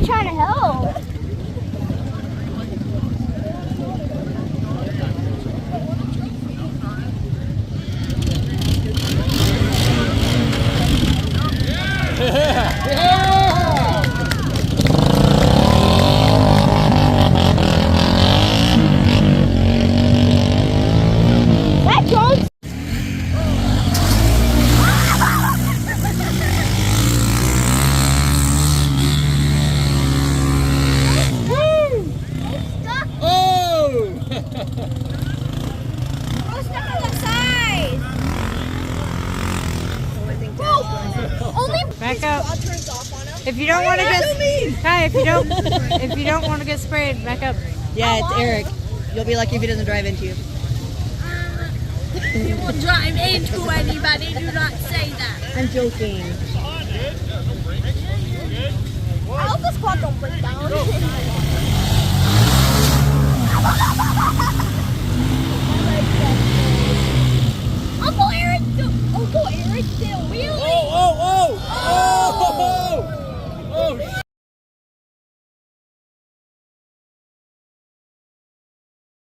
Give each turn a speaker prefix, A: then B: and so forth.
A: Trying to help. That drone's
B: back up. If you don't want to get, hi, if you don't want to get sprayed, back up.
C: Yeah, it's Eric. You'll be lucky if he doesn't drive into you.
D: He won't drive into anybody. Do not say that.
C: I'm joking.
A: I hope this quad don't break down.